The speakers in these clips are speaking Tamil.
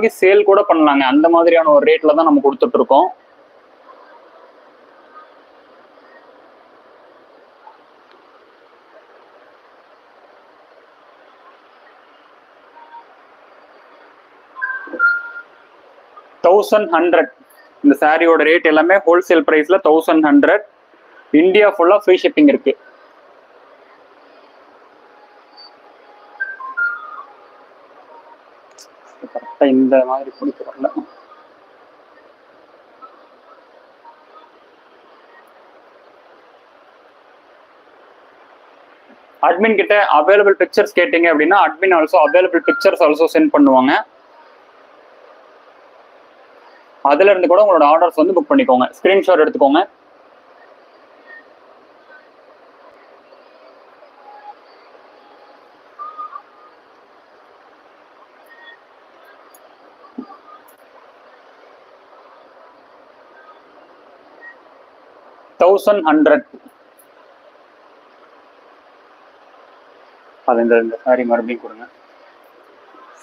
சேல் கூட பண்ணலாங்க. அந்த மாதிரியான ஒரு ரேட்ல தான் நம்ம கொடுத்துட்டு இருக்கோம். $1100 இந்த சாரியோட ரேட் எல்லாமே ஹோல்சேல் பிரைஸ்ல 1100. இந்தியா ஃபுல்லா ஃப்ரீ ஷிப்பிங் இருக்கு. கரெக்டா இந்த மாதிரி கொடுக்குறோம்ல. அட்மின் கிட்ட அவைலபிள் பிக்சர்ஸ் கேட்டீங்க அப்படின்னா admin also available pictures also sent பண்ணுவாங்க. அதுல இருந்து கூட உங்களோட ஆர்டர்ஸ் வந்து புக் பண்ணிக்கோங்க. ஸ்கிரீன்ஷாட் எடுத்துக்கோங்க. $1100. அது இந்த சாரி மறுபடியும் கொடுங்க.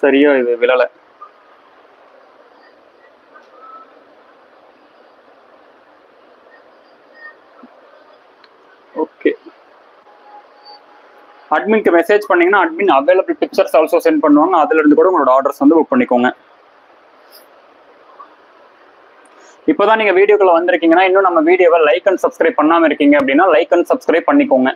சரியா இது விழலை. ஓகே, அட்மின்க்கு மெசேஜ் பண்ணீங்கன்னா admin available pictures also sent பண்ணுவாங்க. அதுல இருந்து கூட உங்களோட ஆர்டர்ஸ் வந்து புக் பண்ணிக்கோங்க. இப்போதான் நீங்க வீடியோக்குள்ள வந்திருக்கீங்கன்னா இன்னும் நம்ம வீடியோவை லைக் அண்ட் சப்ஸ்கிரைப் பண்ணாம இருக்கீங்க அப்படின்னா லைக் அண்ட் சப்ஸ்கிரைப் பண்ணிக்கோங்க.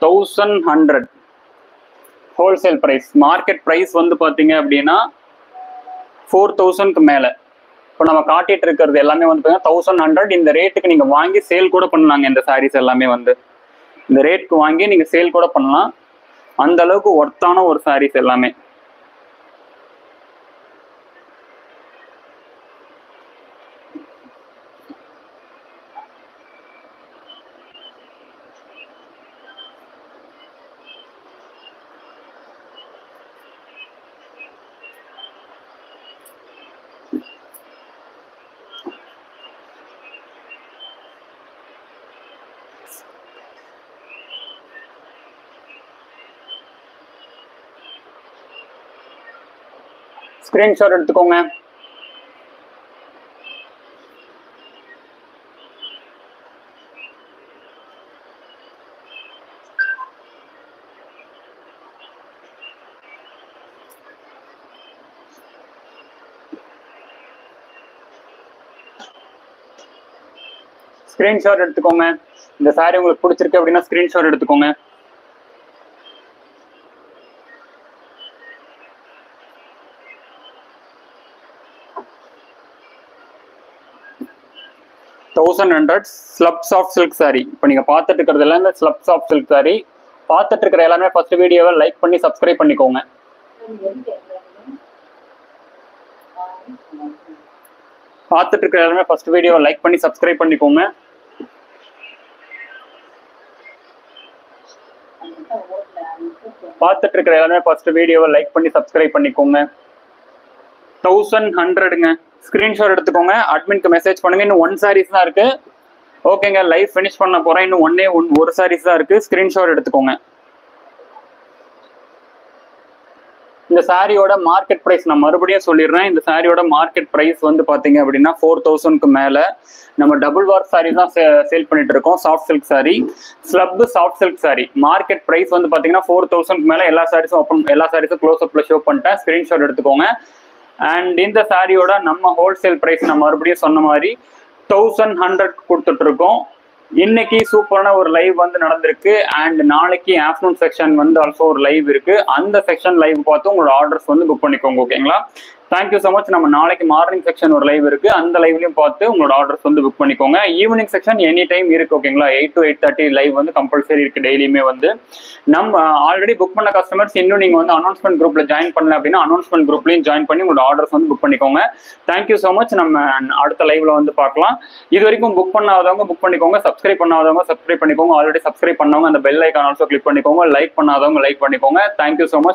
$1100 ஹோல்சேல் பிரைஸ். மார்க்கெட் பிரைஸ் வந்து பாத்தீங்க அப்படின்னா 4000க்கு மேல. இப்போ நம்ம காட்டிட்டு இருக்கிறது எல்லாமே வந்து பார்த்தீங்கன்னா 1100. இந்த ரேட்டுக்கு நீங்க வாங்கி சேல் கூட பண்ணலாங்க. இந்த சாரீஸ் எல்லாமே வந்து இந்த ரேட்க்கு வாங்கி நீங்க சேல் கூட பண்ணலாம். அந்த அளவுக்கு ஒர்த்தான ஒரு சாரீஸ் எல்லாமே. ஸ்கிரீன்ஷாட் எடுத்துக்கோங்க. ஸ்கிரீன்ஷாட் எடுத்துக்கோங்க. இந்த சாரி உங்களுக்கு பிடிச்சிருக்கு அப்படின்னா ஸ்கிரீன்ஷாட் எடுத்துக்கோங்க. $1100 ஸ்லப் சாஃப்ட் சில்க் சாரி. இப்போ நீங்க பார்த்துட்டு இருக்கிறது எல்லாமே ஸ்லப் சாஃப்ட் சில்க் சாரி. பார்த்துட்டு இருக்கிற எல்லாமே ஃபர்ஸ்ட் வீடியோவை லைக் பண்ணி சப்ஸ்கிரைப் பண்ணிக்கோங்க. பார்த்துட்டு இருக்கிற எல்லாமே ஃபர்ஸ்ட் வீடியோவை லைக் பண்ணி சப்ஸ்கிரைப் பண்ணிக்கோங்க. பார்த்துட்டு இருக்கிற எல்லாமே ஃபர்ஸ்ட் வீடியோவை லைக் பண்ணி சப்ஸ்கிரைப் பண்ணிக்கோங்க. 1100ங்க. ஸ்கிரீன்ஷாட் எடுத்துக்கோங்க. அட்மின்க்கு மெசேஜ் பண்ணுங்க. இன்னும் 1 சாரீஸ் தான் இருக்கு. ஓகேங்க, லைவ் ஃபினிஷ் பண்ண போறேன். இன்னும் ஒரு சாரீஸ் தான் இருக்கு. ஸ்கிரீன்ஷாட் எடுத்துக்கோங்க. இந்த சாரியோட மார்க்கெட் பிரைஸ் நான் மறுபடியும் சொல்லிடுறேன். இந்த சாரியோட மார்க்கெட் பிரைஸ் வந்து பாத்தீங்க அப்படின்னா 4000க்கு மேல. நம்ம டபுள் வார் சாரி தான் சேல் பண்ணிட்டு இருக்கோம். Soft silk sari, slub soft silk sari. Market price வந்து பாத்தீங்கன்னா 4000க்கு மேல. எல்லா சாரீஸும் க்ளோஸ் அப்ல ஷோ பண்ணிட்டேன். ஸ்கிரீன்ஷாட் எடுத்துக்கோங்க. அண்ட் இந்த சாரியோட நம்ம ஹோல்சேல் பிரைஸ் நான் மறுபடியும் சொன்ன மாதிரி 1100 கொடுத்துட்டு இருக்கோம். இன்னைக்கு சூப்பரான ஒரு லைவ் வந்து நடந்திருக்கு. அண்ட் நாளைக்கு ஆஃப்டர்நூன் செக்ஷன் வந்து ஆல்சோ ஒரு லைவ் இருக்கு. அந்த செக்ஷன் லைவ் பார்த்து உங்களோட ஆர்டர்ஸ் வந்து புக் பண்ணிக்கோங்க. ஓகேங்களா? Thank you so much. நம்ம நாளைக்கு மார்னிங் செக்ஷன் ஒரு லைவ் இருக்கு, அந்த லைவ்லயும் பார்த்து உங்களோட ஆர்டர்ஸ் வந்து புக் பண்ணிக்கோங்க. ஈவினிங் செக்ஷன் எனி டைம் இருக்கு, ஓகேங்களா? 8 to 8:30 லைவ் வந்து கம்பல்சரி இருக்கு டெய்லியுமே வந்து. நம்ம ஆல்ரெடி புக் பண்ண கஸ்டமர்ஸ் இன்னும் நீங்க வந்து அனௌன்ஸ்மெண்ட் குரூப்ல ஜாயின் பண்ணல அப்படின்னா அனௌன்ஸ்மெண்ட் குரூப்லயும் ஜாயின் பண்ணி உங்களோட ஆர்டர்ஸ் வந்து புக் பண்ணிக்கோங்க. Thank you so much. நம்ம அடுத்த லைவ்ல வந்து பார்க்கலாம். இது வரைக்கும் புக் பண்ணாதவங்க புக் பண்ணிக்கோங்க, சப்ஸ்கிரைப் பண்ணாதவங்க சப்ஸ்கிரைப் பண்ணிக்கோங்க, ஆல்ரெடி சப்ஸ்கிரைப் பண்ணவங்க அந்த பெல் ஐக்கான் ஆல்சோ கிளிக் பண்ணிக்கோங்க, லைக் பண்ணாதவங்க லைக் பண்ணிக்கோங்க. Thank you so much.